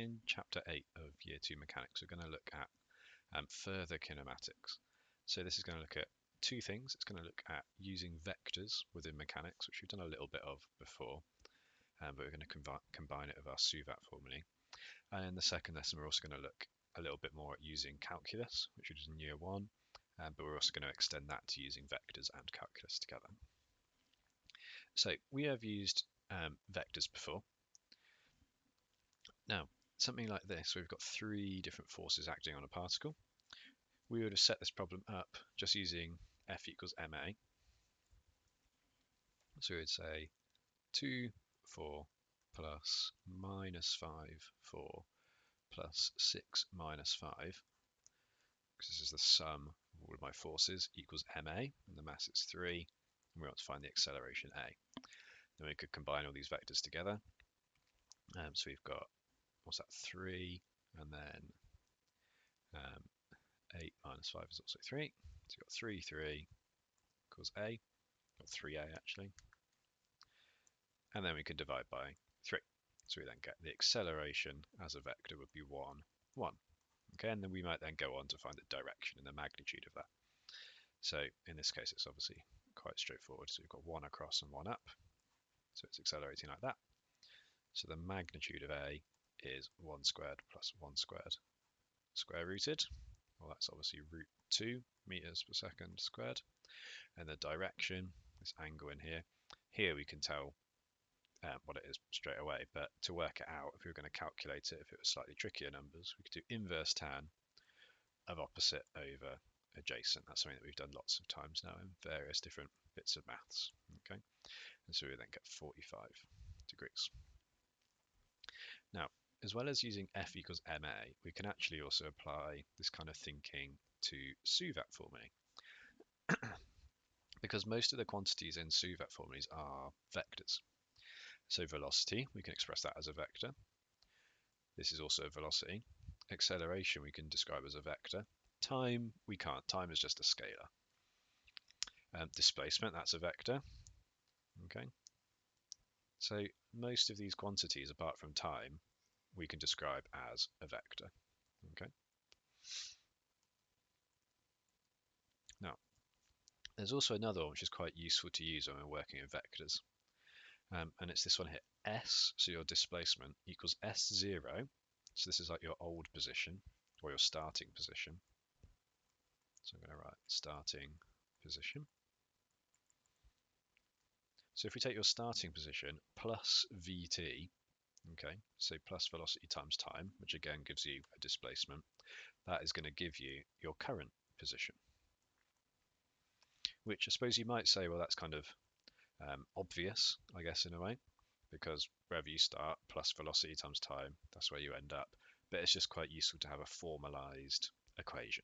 in Chapter 8 of Year 2 Mechanics, we're going to look at further kinematics. So this is going to look at two things. It's going to look at using vectors within mechanics, which we've done a little bit of before, but we're going to combine it with our SUVAT formulae. And in the second lesson, we're also going to look a little bit more at using calculus, which we did in Year 1, but we're also going to extend that to using vectors and calculus together. So we have used vectors before. Now, something like this, we've got three different forces acting on a particle. We would have set this problem up just using F equals ma. So we would say 2, 4 plus minus 5, 4 plus 6 minus 5, because this is the sum of all of my forces, equals ma, and the mass is 3, and we want to find the acceleration a. Then we could combine all these vectors together. So we've got, what's that, 3, and then 8 minus 5 is also 3. So we've got 3, 3 equals a, or 3a actually. And then we can divide by 3. So we then get the acceleration as a vector would be 1, 1. Okay, and then we might then go on to find the direction and the magnitude of that. So in this case, it's obviously quite straightforward. So we've got 1 across and 1 up. So it's accelerating like that. So the magnitude of a is 1 squared plus 1 squared square rooted. Well, that's obviously root 2 meters per second squared. And the direction, this angle in here, here we can tell what it is straight away, but to work it out, if we were going to calculate it, if it was slightly trickier numbers, we could do inverse tan of opposite over adjacent. That's something that we've done lots of times now in various different bits of maths. Okay, and so we then get 45 degrees. Now, as well as using F equals ma, we can actually also apply this kind of thinking to SUVAT formulae. Because most of the quantities in SUVAT formulas are vectors. So velocity, we can express that as a vector. This is also a velocity. Acceleration, we can describe as a vector. Time, we can't. Time is just a scalar. Displacement, that's a vector. Okay. So most of these quantities, apart from time, we can describe as a vector. Okay. Now, there's also another one which is quite useful to use when we're working in vectors. And it's this one here, S, so your displacement, equals S0. So this is like your old position, or your starting position. So I'm going to write starting position. So if we take your starting position plus VT, okay, so plus velocity times time, which again gives you a displacement, that is going to give you your current position. Which I suppose you might say, well, that's kind of obvious, I guess, in a way, because wherever you start, plus velocity times time, that's where you end up. But it's just quite useful to have a formalized equation.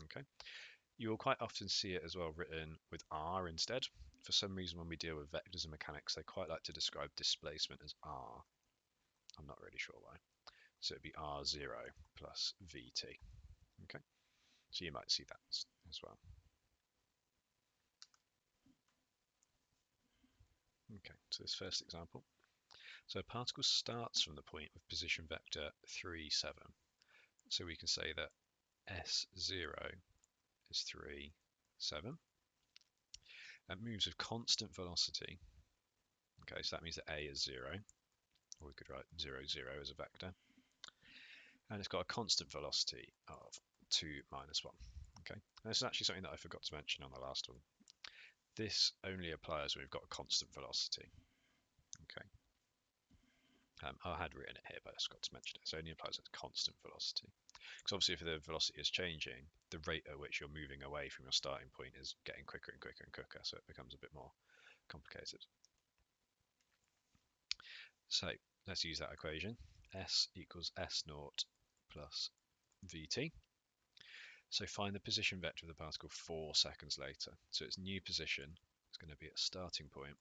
Okay, you will quite often see it as well written with r instead. For some reason, when we deal with vectors in mechanics, they quite like to describe displacement as r. I'm not really sure why. So it'd be r0 plus vt. Okay, so you might see that as well. Okay, so this first example. So a particle starts from the point with position vector 3, 7. So we can say that S0 is 3, 7. It moves with constant velocity. Okay, so that means that A is 0. Or we could write 0, 0 as a vector. And it's got a constant velocity of 2 minus 1. Okay, and this is actually something that I forgot to mention on the last one. This only applies when we've got a constant velocity. Okay. I had written it here, but I forgot to mention it. So it only applies at constant velocity. Because obviously if the velocity is changing, the rate at which you're moving away from your starting point is getting quicker and quicker and quicker, so it becomes a bit more complicated. So let's use that equation. S equals S0 plus Vt. So find the position vector of the particle 4 seconds later. So its new position is going to be at starting point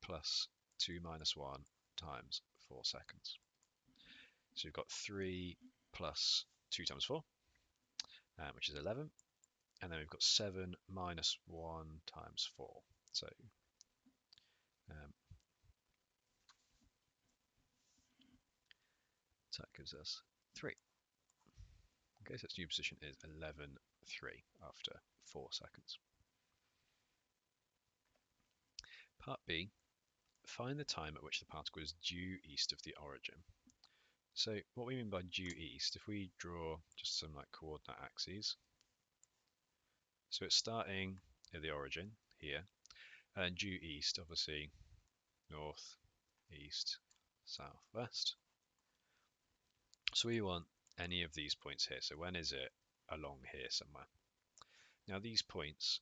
plus 2 minus 1 times 4 seconds. So we've got 3 plus 2 times 4, which is 11. And then we've got 7 minus 1 times 4. So So that gives us 3. Okay, so its new position is 11.3 after 4 seconds. Part B, find the time at which the particle is due east of the origin. So what we mean by due east, if we draw just some like coordinate axes, so it's starting at the origin here, and due east, obviously north, east, south, west. So we want any of these points here. So when is it along here somewhere? Now these points,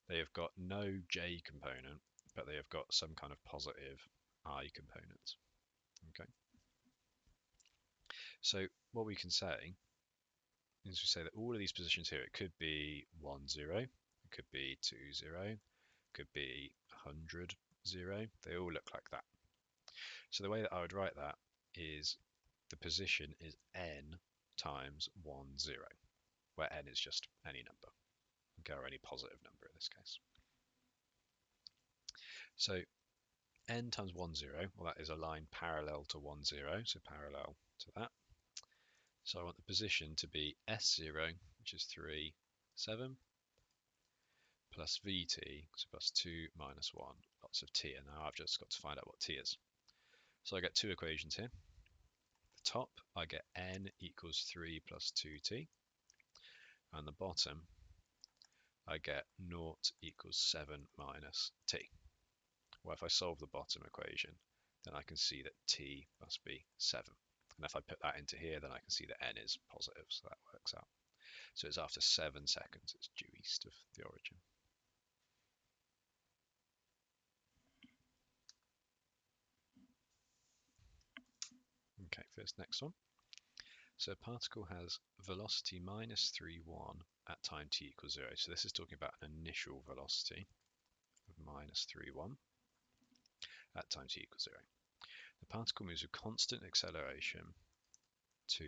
they have got no j component, but they have got some kind of positive I component. Okay. So what we can say is we say that all of these positions here, it could be 1, 0, it could be 2, 0, it could be 100, 0. They all look like that. So the way that I would write that is the position is n times 1, 0, where n is just any number, okay, or any positive number in this case. So n times 1, 0, well, that is a line parallel to 1, 0, so parallel to that. So I want the position to be S0, which is 3, 7, plus VT, so plus 2 minus 1, lots of t, and now I've just got to find out what t is. So I get two equations here. The top, I get n equals 3 plus 2t, and the bottom, I get 0 equals 7 minus t. Well, if I solve the bottom equation, then I can see that t must be 7. And if I put that into here, then I can see that n is positive, so that works out. So it's after 7 seconds, it's due east of the origin. Okay, for this next one. So a particle has velocity minus 3,1 at time t equals 0. So this is talking about an initial velocity of minus 3,1 at time t equals 0. The particle moves with constant acceleration 2,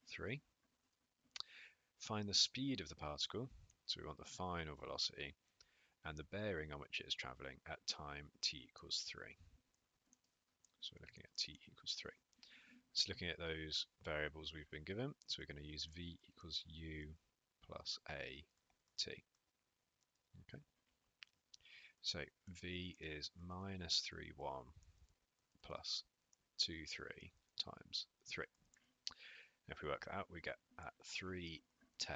3. Find the speed of the particle, so we want the final velocity, and the bearing on which it is travelling at time t equals 3. So we're looking at t equals 3. So looking at those variables we've been given, so we're going to use v equals u plus a t. Okay. So v is minus 3,1 plus 2, 3 times 3. If we work that out, we get at 310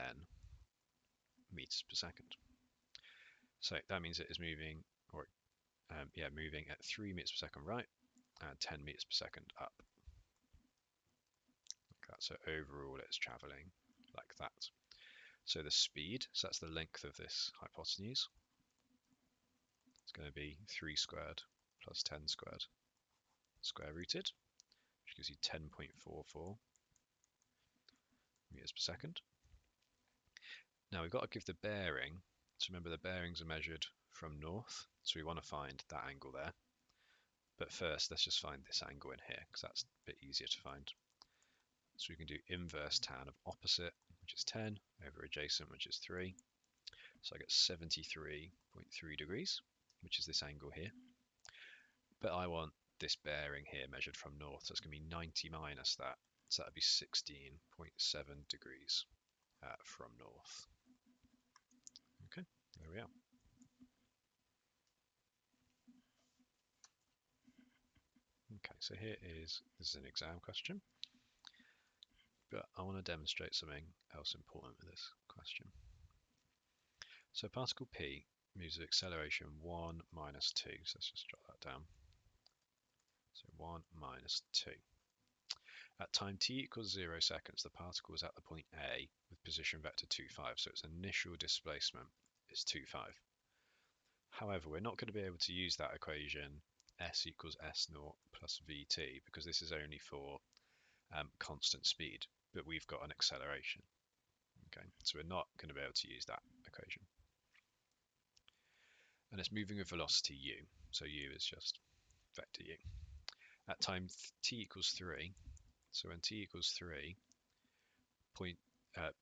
meters per second. So that means it is moving, or moving at 3 meters per second right and 10 meters per second up. Like that. So overall, it's traveling like that. So the speed, so that's the length of this hypotenuse. It's going to be 3 squared plus 10 squared square rooted, which gives you 10.44 meters per second. Now we've got to give the bearing. So remember, the bearings are measured from north, so we want to find that angle there. But first, let's just find this angle in here, because that's a bit easier to find. So we can do inverse tan of opposite, which is 10, over adjacent, which is 3. So I get 73.3 degrees, which is this angle here. But I want this bearing here measured from north, so it's going to be 90 minus that. So that would be 16.7 degrees from north. Okay, there we are. Okay, so this is an exam question, but I want to demonstrate something else important with this question. So particle P moves with acceleration 1 minus 2, so let's just jot that down. So 1 minus 2. At time t equals 0 seconds, the particle is at the point A with position vector 2, 5, so its initial displacement is 2, 5. However, we're not going to be able to use that equation s equals s0 plus vt, because this is only for constant speed, but we've got an acceleration. Okay, so we're not going to be able to use that equation. And it's moving with velocity u, so u is just vector u. At time t equals 3, so when t equals 3, point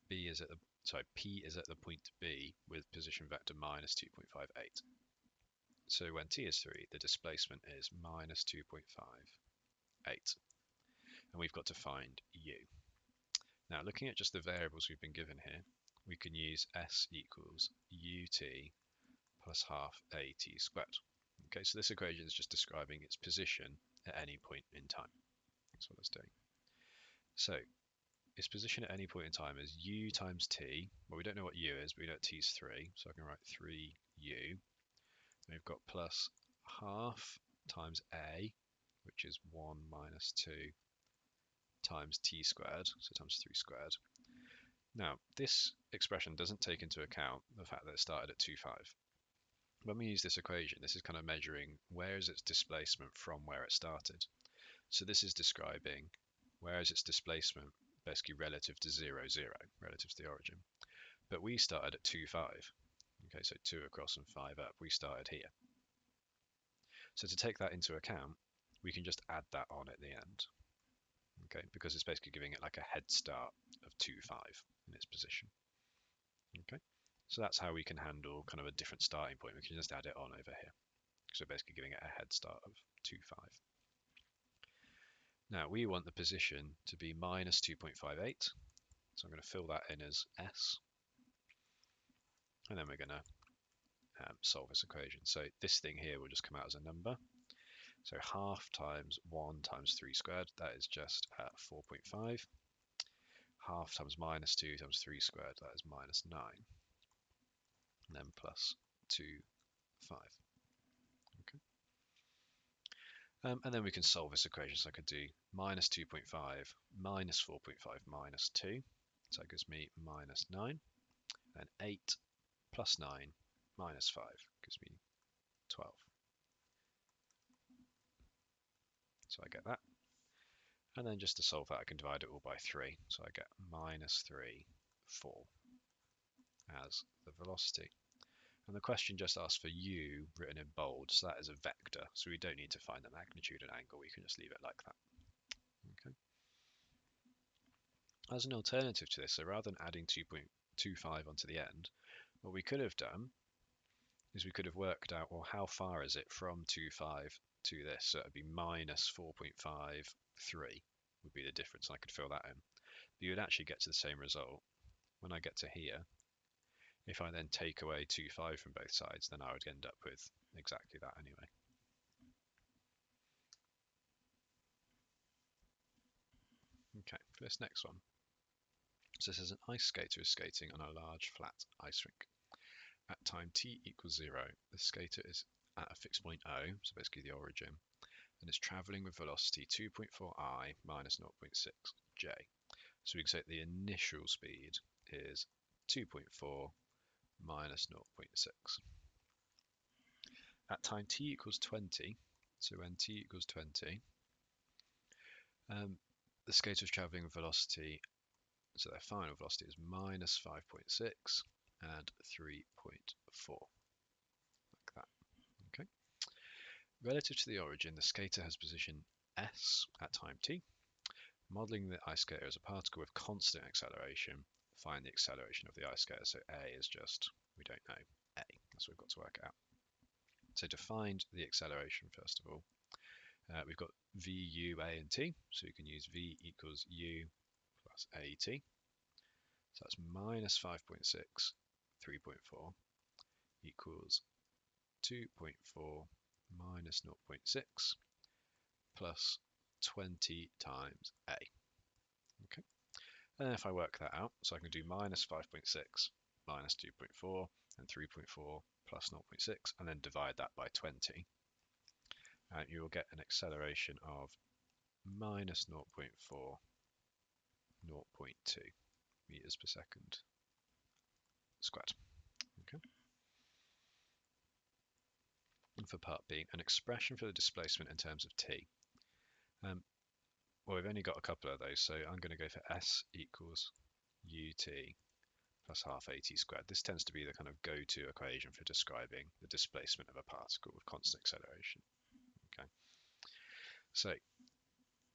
P is at the point B with position vector minus 2.58. So when t is 3, the displacement is minus 2.58. and we've got to find u. Now, looking at just the variables we've been given here, we can use s equals ut plus half at squared. Okay, so this equation is just describing its position at any point in time. That's what it's doing. So its position at any point in time is u times t. Well, we don't know what u is, but we know t is 3, so I can write 3u. And we've got plus half times a, which is 1 minus 2 times t squared, so times 3 squared. Now, this expression doesn't take into account the fact that it started at 2, 5. When we use this equation, this is kind of measuring where is its displacement from where it started. So this is describing where is its displacement basically relative to 0, 0, relative to the origin. But we started at 2, 5. Okay, so 2 across and 5 up. We started here. So to take that into account, we can just add that on at the end. Okay, because it's basically giving it like a head start of 2, 5 in its position. Okay, so that's how we can handle kind of a different starting point. We can just add it on over here. So basically giving it a head start of 2, 5. Now we want the position to be minus 2.58. So I'm going to fill that in as S. And then we're going to solve this equation. So this thing here will just come out as a number. So half times 1 times 3 squared, that is just 4.5. Half times minus 2 times 3 squared, that is minus 9. And then plus 2, 5. Okay. And then we can solve this equation. So I could do minus 2.5 minus 4.5 minus 2. So that gives me minus 9. And 8 plus 9 minus 5 gives me 12. So I get that. And then just to solve that, I can divide it all by 3. So I get minus 3, 4 as the velocity. And the question just asks for u written in bold, so that is a vector. So we don't need to find the magnitude and angle, we can just leave it like that. Okay. As an alternative to this, so rather than adding 2.25 onto the end, what we could have done is we could have worked out, well, how far is it from 2.5 to this? So it would be minus 4.53 would be the difference. I could fill that in. But you would actually get to the same result. When I get to here, if I then take away 2.5 from both sides, then I would end up with exactly that anyway. Okay, for this next one. So this is an ice skater is skating on a large flat ice rink. At time t equals 0, the skater is at a fixed point O, so basically the origin, and is travelling with velocity 2.4i minus 0.6 j. So we can say the initial speed is 2.4 minus 0.6. At time t equals 20, so when t equals 20, the skater is travelling with velocity, so their final velocity is minus 5.6 and 3.4, like that. Okay. Relative to the origin, the skater has position S at time t. Modelling the ice skater as a particle with constant acceleration, find the acceleration of the ice skater. So A is just, we don't know, A. That's what we've got to work out. So to find the acceleration, first of all, we've got v, u, a, and t. So you can use v equals u plus at. So that's minus 5.6, 3.4 equals 2.4 minus 0.6 plus 20 times a. Okay. And then if I work that out, so I can do minus 5.6 minus 2.4 and 3.4 plus 0.6 and then divide that by 20. You will get an acceleration of minus 0.4, 0.2 meters per second squared. Okay. And for part B, an expression for the displacement in terms of t. Well, we've only got a couple of those, so I'm going to go for S equals ut plus half at squared. This tends to be the kind of go-to equation for describing the displacement of a particle with constant acceleration. Okay. So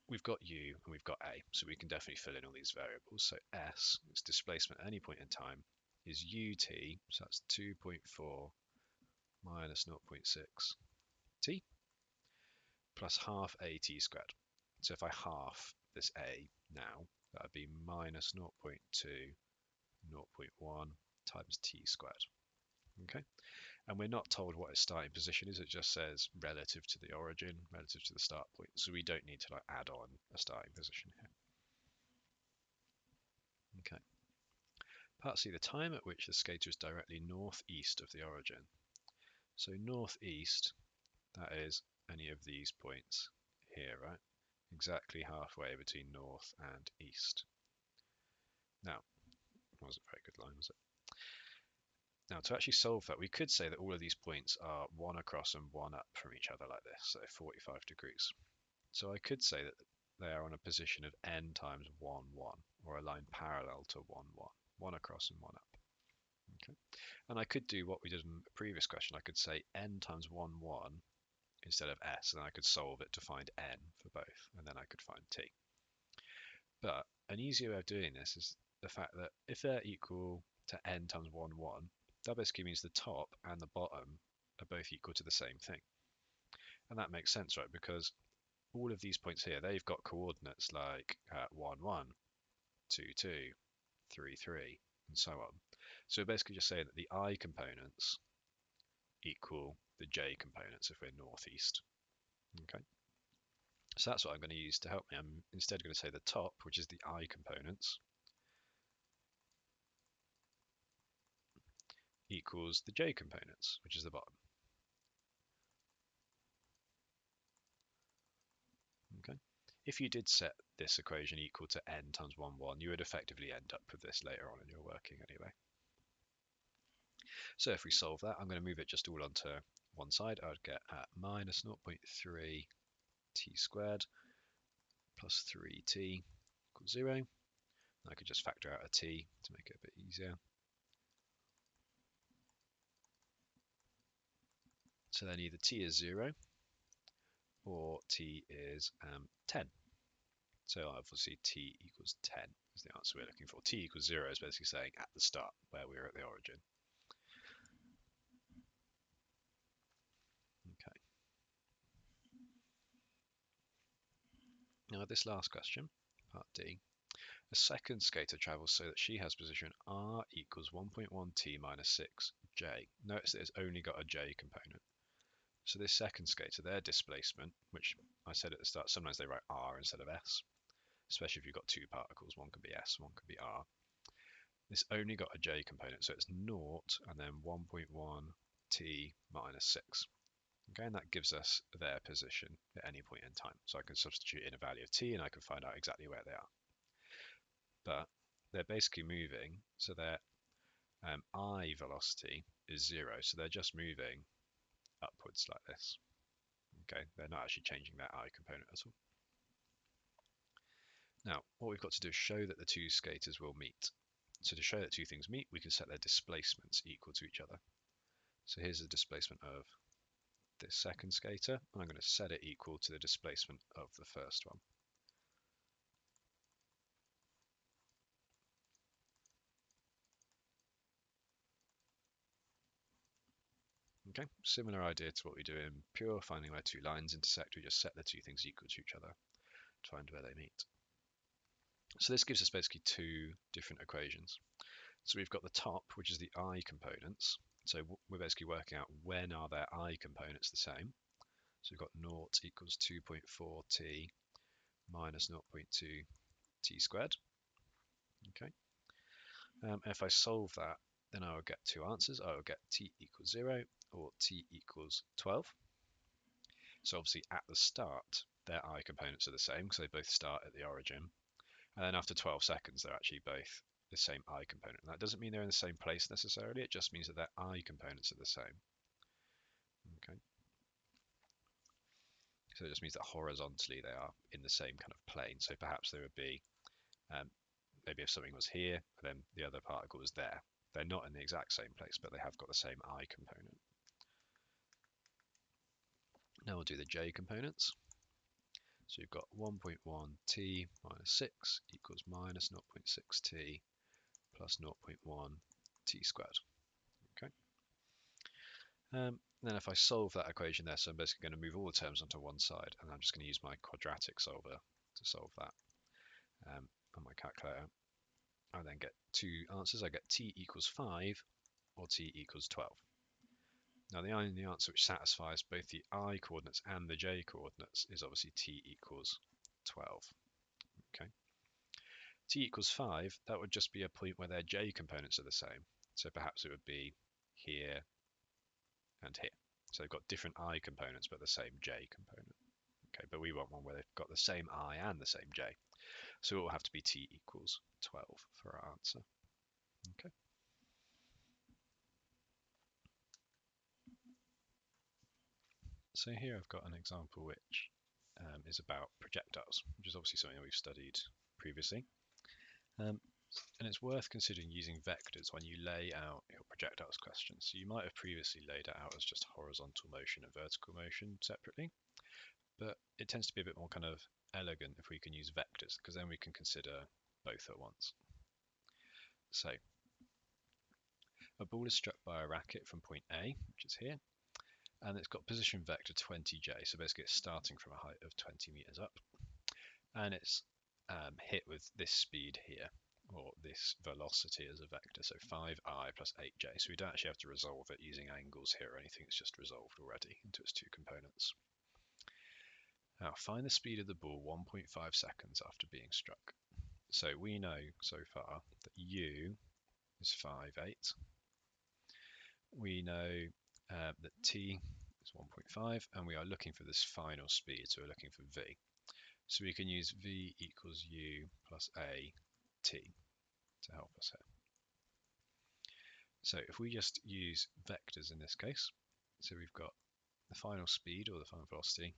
we've got u and we've got a, so we can definitely fill in all these variables. So S, its displacement at any point in time, is ut, so that's 2.4 minus 0.6 t plus half at squared. So if I half this a now, that would be minus 0.2, 0.1 times t squared. Okay, and we're not told what its starting position is, it just says relative to the origin, relative to the start point, so we don't need to like add on a starting position here. Okay. Part C, the time at which the skater is directly northeast of the origin. So northeast, that is any of these points here, right? Exactly halfway between north and east. Now, that wasn't a very good line, was it? Now, to actually solve that, we could say that all of these points are one across and one up from each other like this, so 45 degrees. So I could say that they are on a position of n times 1, 1, or a line parallel to 1, 1, one across and one up. Okay. And I could do what we did in the previous question. I could say n times 1, 1 instead of s, and then I could solve it to find n for both, and then I could find t. But an easier way of doing this is the fact that if they're equal to n times 1, 1, that basically means the top and the bottom are both equal to the same thing. And that makes sense, right? Because all of these points here, they've got coordinates like 1, 1, 2, 2, 3, 3, and so on. So we're basically just saying that the I components equal the j components if we're northeast. Okay. So that's what I'm going to use to help me. I'm instead going to say the top, which is the I components, equals the j components, which is the bottom. Okay. If you did set this equation equal to n times 1, 1, you would effectively end up with this later on in your working anyway. So if we solve that, I'm going to move it just all onto one side. I would get minus 0.3 t squared plus 3t equals 0. I could just factor out a t to make it a bit easier. So then either t is 0 or t is 10. So obviously t equals 10 is the answer we're looking for. T equals 0 is basically saying at the start where we were at the origin. Okay. Now this last question, part D. A second skater travels so that she has position r equals 1.1t minus 6j. Notice that it's only got a j component. So this second skater, their displacement, which I said at the start, sometimes they write r instead of s, especially if you've got two particles, one could be s, one could be r. This only got a j component, so it's 0 and then 1.1t minus 6. Okay, and that gives us their position at any point in time. So I can substitute in a value of t and I can find out exactly where they are. But they're basically moving, so their I velocity is 0, so they're just moving upwards like this. Okay, they're not actually changing their I component at all. Now, what we've got to do is show that the two skaters will meet. So to show that two things meet, we can set their displacements equal to each other. So here's the displacement of this second skater, and I'm going to set it equal to the displacement of the first one. Okay, similar idea to what we do in pure, finding where two lines intersect. We just set the two things equal to each other to find where they meet. So this gives us basically two different equations. So we've got the top, which is the I components. So we're basically working out when are their I components the same. So we've got 0 equals 2.4t minus 0.2t squared. Okay. If I solve that, then I will get two answers. I will get t equals 0 or t equals 12. So obviously at the start, their I components are the same because they both start at the origin. And then after 12 seconds, they're actually both the same I component. And that doesn't mean they're in the same place necessarily. It just means that their I components are the same. Okay. So it just means that horizontally they are in the same kind of plane. So perhaps there would be, maybe if something was here, then the other particle was there. They're not in the exact same place, but they have got the same I component. Now we'll do the j components. So you've got 1.1t minus 6 equals minus 0.6t plus 0.1t squared. Okay. Then if I solve that equation there, so I'm basically going to move all the terms onto one side, and I'm just going to use my quadratic solver to solve that. on my calculator, I then get two answers. I get t equals 5 or t equals 12. Now the only answer which satisfies both the I coordinates and the j coordinates is obviously t equals 12. Okay. T equals 5, that would just be a point where their j components are the same. So perhaps it would be here and here. So they've got different I components but the same j component. Okay, but we want one where they've got the same I and the same j. So it will have to be t equals 12 for our answer. Okay. So here I've got an example which is about projectiles, which is obviously something we've studied previously. And it's worth considering using vectors when you lay out your projectiles questions. So you might have previously laid it out as just horizontal motion and vertical motion separately, but it tends to be a bit more kind of elegant if we can use vectors, because then we can consider both at once. So a ball is struck by a racket from point A, which is here, and it's got position vector 20j, so basically it's starting from a height of 20 meters up, and it's hit with this speed here, or this velocity as a vector, so 5I plus 8j. So we don't actually have to resolve it using angles here or anything, it's just resolved already into its two components. Now find the speed of the ball 1.5 seconds after being struck. So we know so far that u is 5/8. We know that t is 1.5, and we are looking for this final speed, so we're looking for v. So we can use v equals u plus a t to help us here. So if we just use vectors in this case, so we've got the final speed or the final velocity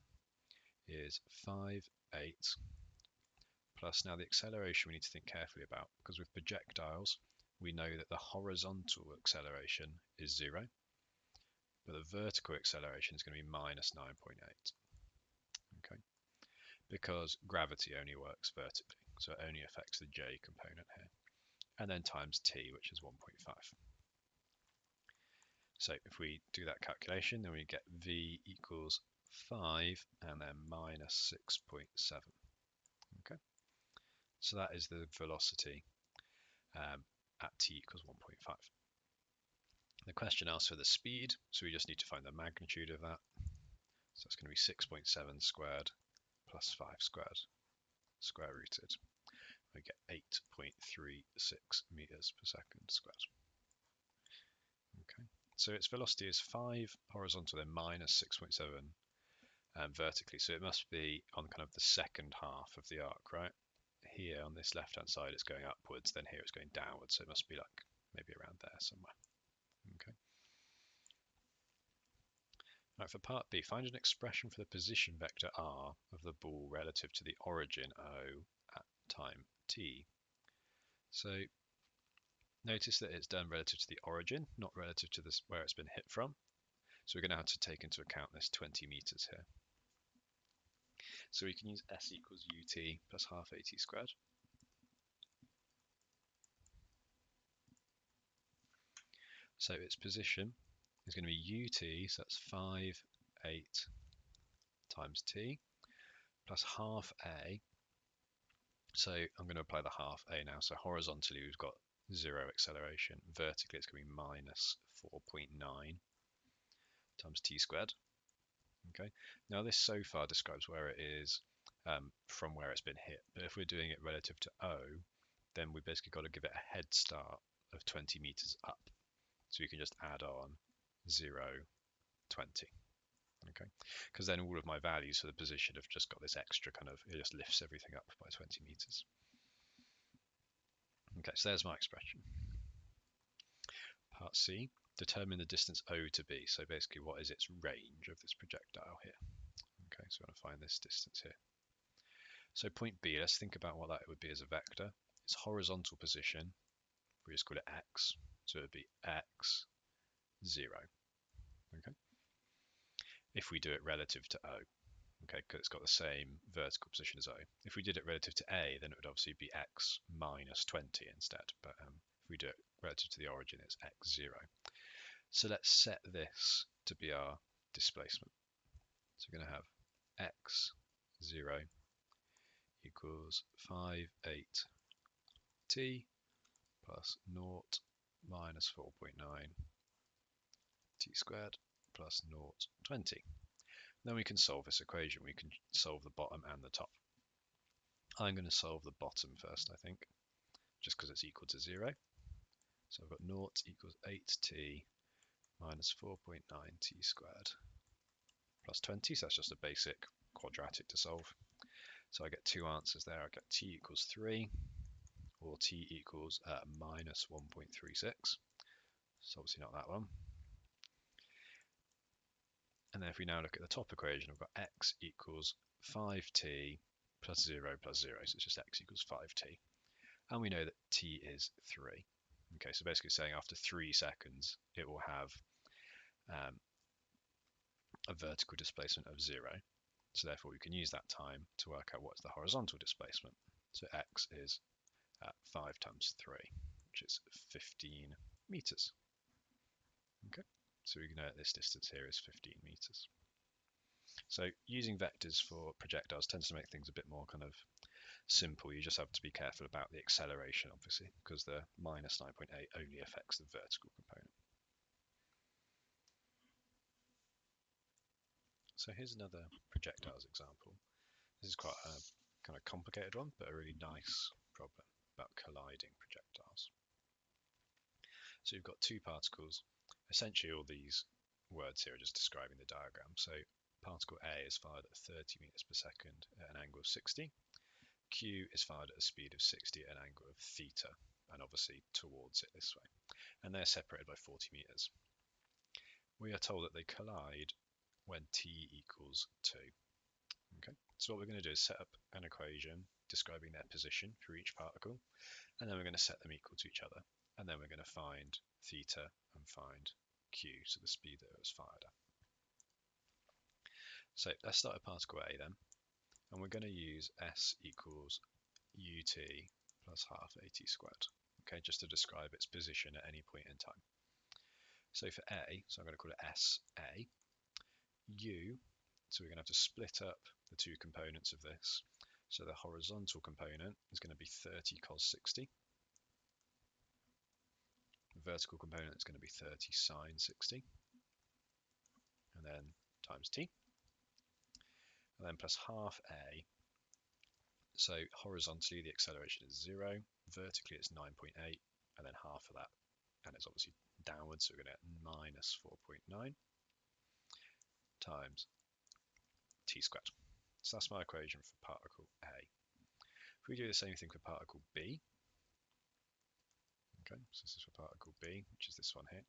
is 5/8 plus, now the acceleration we need to think carefully about, because with projectiles we know that the horizontal acceleration is 0, but the vertical acceleration is going to be minus 9.8. Okay, because gravity only works vertically, so it only affects the j component here, and then times t, which is 1.5. So if we do that calculation, then we get v equals 5 and then minus 6.7. Okay, so that is the velocity at t equals 1.5. The question asks for the speed, so we just need to find the magnitude of that. So it's going to be 6.7 squared plus 5 squared, square rooted. We get 8.36 meters per second squared. Okay, so its velocity is 5 horizontal, then minus 6.7 vertically. So it must be on kind of the second half of the arc, right? Here on this left-hand side, it's going upwards, then here it's going downwards. So it must be like maybe around there somewhere. Okay. Right, for part B, find an expression for the position vector r of the ball relative to the origin O at time t. So notice that it's done relative to the origin, not relative to this where it's been hit from. So we're going to have to take into account this 20 meters here. So we can use s equals ut plus half at squared. So its position is going to be ut, so that's 5/8 times t, plus half a. So I'm going to apply the half a now. So horizontally we've got 0 acceleration. Vertically it's going to be minus 4.9 times t squared. Okay. Now this so far describes where it is from where it's been hit. But if we're doing it relative to O, then we basically got to give it a head start of 20 meters up. So you can just add on 0, 20. Okay, because then all of my values for the position have just got this extra kind of, it just lifts everything up by 20 meters. Okay, so there's my expression. Part C, determine the distance O to B. So basically what is its range of this projectile here. Okay, so we want to find this distance here. So point B, let's think about what that would be as a vector. Its horizontal position, we just call it x, so it would be x, 0. Okay, if we do it relative to O, okay, because it's got the same vertical position as O. If we did it relative to A, then it would obviously be x minus 20 instead, but if we do it relative to the origin, it's x, 0. So let's set this to be our displacement. So we're going to have x, 0 equals 58t plus 0 minus 4.9 t squared plus 0, 20. Then we can solve this equation. We can solve the bottom and the top. I'm going to solve the bottom first, I think, just because it's equal to 0. So I've got 0 equals 8t minus 4.9t squared plus 20. So that's just a basic quadratic to solve. So I get two answers there. I get t equals 3 or t equals minus 1.36. So obviously not that one. And then if we now look at the top equation, I've got x equals 5t plus 0 plus 0. So it's just x equals 5t. And we know that t is 3. Okay, so basically saying after 3 seconds, it will have a vertical displacement of 0. So therefore, we can use that time to work out what's the horizontal displacement. So x is 5 times 3, which is 15 meters. Okay, so we know that this distance here is 15 meters. So using vectors for projectiles tends to make things a bit more kind of simple. You just have to be careful about the acceleration, obviously, because the minus 9.8 only affects the vertical component. So here's another projectiles example. This is quite a kind of complicated one, but a really nice problem about colliding projectiles. So you've got two particles. Essentially, all these words here are just describing the diagram. So particle A is fired at 30 meters per second at an angle of 60. Q is fired at a speed of 60 at an angle of theta, and obviously towards it this way. And they're separated by 40 meters. We are told that they collide when t equals 2. Okay, so what we're going to do is set up an equation describing their position for each particle, and then we're going to set them equal to each other, and then we're going to find theta and find q, so the speed that it was fired at. So let's start with particle A then, and we're going to use s equals ut plus half at squared, okay, just to describe its position at any point in time. So for A, so I'm going to call it SA, u, so we're going to have to split up the two components of this. So the horizontal component is going to be 30 cos 60. The vertical component is going to be 30 sine 60. And then times t. And then plus half a. So horizontally the acceleration is 0. Vertically it's 9.8. And then half of that. And it's obviously downwards, so we're going to get minus 4.9 times t squared. So that's my equation for particle A. If we do the same thing for particle B, okay, so this is for particle B, which is this one here.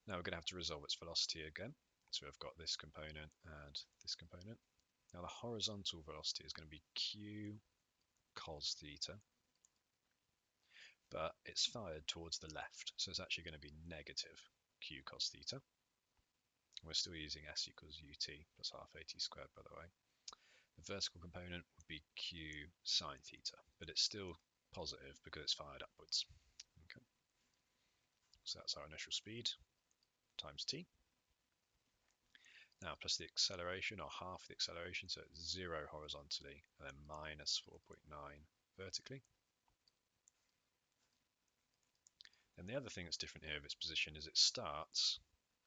Now we're going to have to resolve its velocity again. So we've got this component and this component. Now the horizontal velocity is going to be q cos theta, but it's fired towards the left, so it's actually going to be negative q cos theta. We're still using s equals ut plus half at squared, by the way. The vertical component would be q sine theta, but it's still positive because it's fired upwards. Okay. So that's our initial speed times t. Now plus the acceleration, or half the acceleration, so it's 0 horizontally and then minus 4.9 vertically. And the other thing that's different here of its position is it starts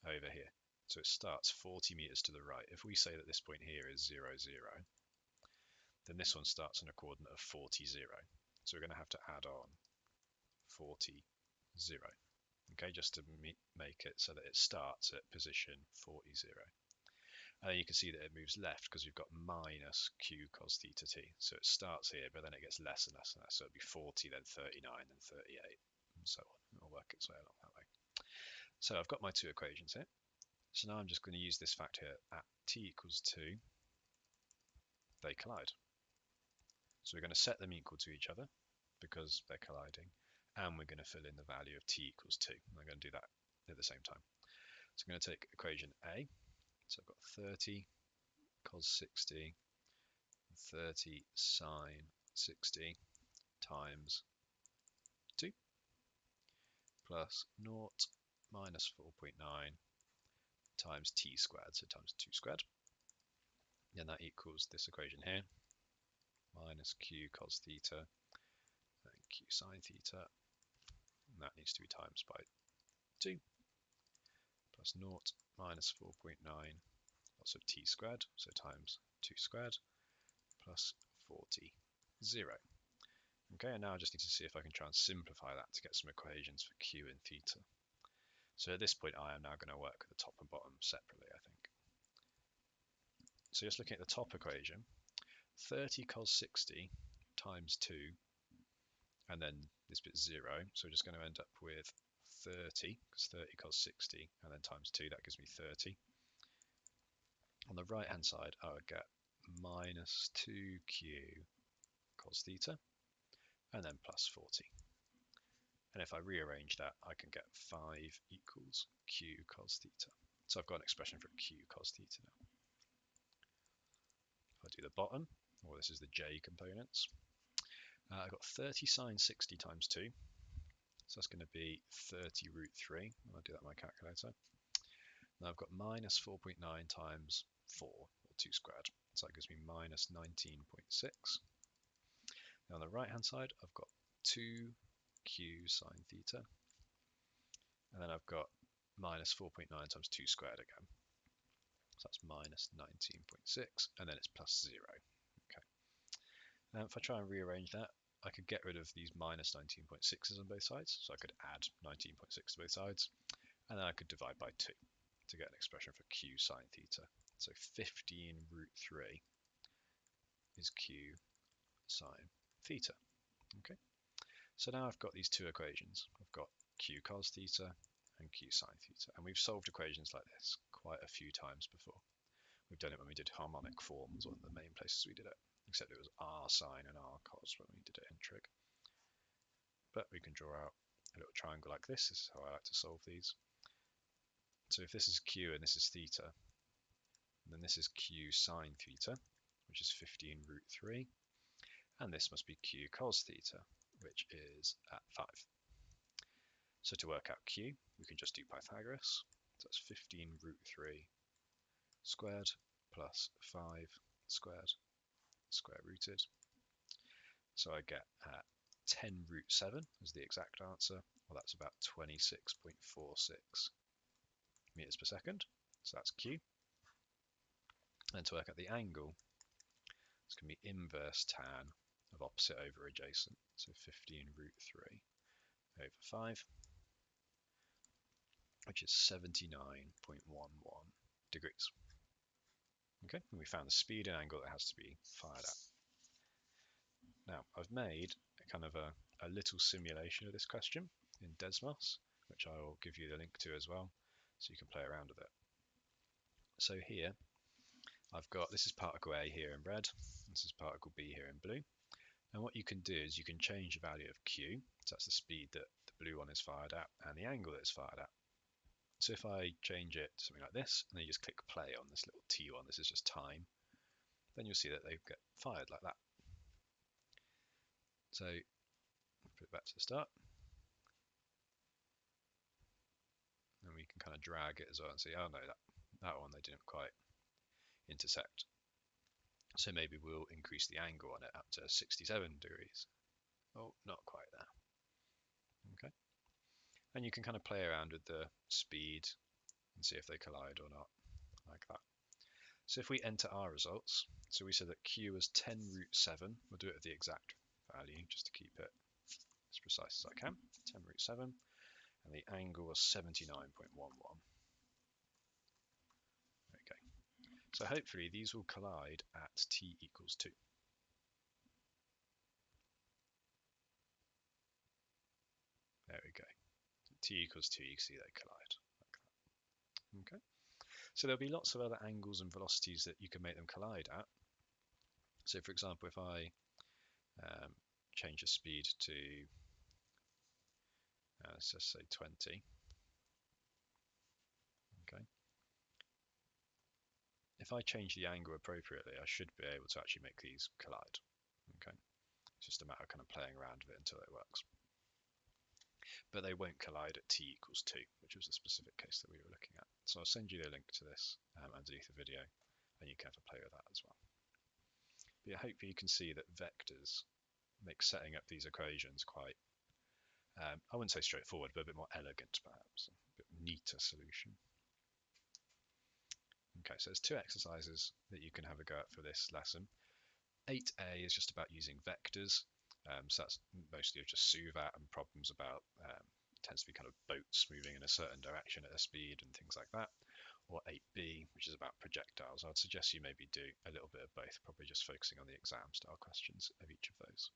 over here. So it starts 40 meters to the right. If we say that this point here is 0, 0, then this one starts on a coordinate of 40, 0. So we're going to have to add on 40, 0. Okay, just to make it so that it starts at position 40, 0. And then you can see that it moves left because we've got minus q cos theta t. So it starts here, but then it gets less and less and less. So it'll be 40, then 39, then 38, and so on. It'll work its way along that way. So I've got my two equations here. So now I'm just going to use this fact here. At t equals 2, they collide. So we're going to set them equal to each other because they're colliding. And we're going to fill in the value of t equals 2. I'm going to do that at the same time. So I'm going to take equation A. So I've got 30 cos 60, 30 sine 60 times 2 plus 0 minus 4.9 times t squared, so times 2 squared. And that equals this equation here. minus q cos theta, then q sine theta, and that needs to be times by 2, plus 0 minus 4.9 lots of t squared, so times 2 squared, plus 40, 0. Okay, and now I just need to see if I can try and simplify that to get some equations for q and theta. So at this point, I am now going to work with the top and bottom separately, I think. So just looking at the top equation, 30 cos 60 times 2, and then this bit's 0, so we're just going to end up with 30, because 30 cos 60, and then times 2, that gives me 30. On the right-hand side, I would get minus 2q cos theta, and then plus 40. And if I rearrange that, I can get 5 equals q cos theta. So I've got an expression for q cos theta now. If I do the bottom, or this is the j components, I've got 30 sine 60 times 2. So that's going to be 30 root 3. I'll do that on my calculator. Now I've got minus 4.9 times 4, or 2 squared. So that gives me minus 19.6. Now on the right hand side, I've got 2q sine theta. And then I've got minus 4.9 times 2 squared again. So that's minus 19.6, and then it's plus 0. Okay. Now if I try and rearrange that, I could get rid of these minus 19.6's on both sides. So I could add 19.6 to both sides, and then I could divide by 2 to get an expression for q sine theta. So 15 root 3 is q sine theta. Okay. So now I've got these two equations. I've got q cos theta and q sine theta. And we've solved equations like this quite a few times before. We've done it when we did harmonic forms, one of the main places we did it, except it was r sine and r cos when we did it in trig. But we can draw out a little triangle like this. This is how I like to solve these. So if this is q and this is theta, then this is q sine theta, which is 15 root 3. And this must be q cos theta, which is at 5. So to work out q, we can just do Pythagoras. So that's 15 root 3 squared plus 5 squared, square rooted. So I get 10 root 7 as the exact answer. Well, that's about 26.46 meters per second. So that's q. And to work out the angle, it's going to be inverse tan of opposite over adjacent. So 15 root 3 over 5, which is 79.11 degrees. Okay, and we found the speed and angle that has to be fired at. Now, I've made a kind of a little simulation of this question in Desmos, which I will give you the link to as well, so you can play around with it. So here, I've got, this is particle A here in red, this is particle B here in blue. And what you can do is you can change the value of q, so that's the speed that the blue one is fired at, and the angle that it's fired at. So if I change it to something like this, and then you just click play on this little t one, this is just time, then you'll see that they get fired like that. So put it back to the start, and we can kind of drag it as well and see, oh no, that one they didn't quite intersect. So maybe we'll increase the angle on it up to 67 degrees. Oh, not quite there. Okay. And you can kind of play around with the speed and see if they collide or not, like that. So if we enter our results, so we said that q was 10 root 7. We'll do it at the exact value just to keep it as precise as I can. 10 root 7. And the angle was 79.11. Okay. So hopefully these will collide at t equals 2. There we go. T equals 2, you can see they collide like that. Okay. So there'll be lots of other angles and velocities that you can make them collide at. So for example, if I change the speed to, let's just say 20. Okay. If I change the angle appropriately, I should be able to actually make these collide. Okay. It's just a matter of kind of playing around with it until it works. But they won't collide at t equals 2, which was the specific case that we were looking at. So I'll send you the link to this underneath the video, and you can have a play with that as well. But yeah, hopefully you can see that vectors make setting up these equations quite, I wouldn't say straightforward, but a bit more elegant perhaps, a bit neater solution. Okay, so there's two exercises that you can have a go at for this lesson. 8a is just about using vectors. So that's mostly just SUVAT and problems about, tends to be kind of boats moving in a certain direction at a speed and things like that. Or 8b, which is about projectiles. I'd suggest you maybe do a little bit of both, probably just focusing on the exam style questions of each of those.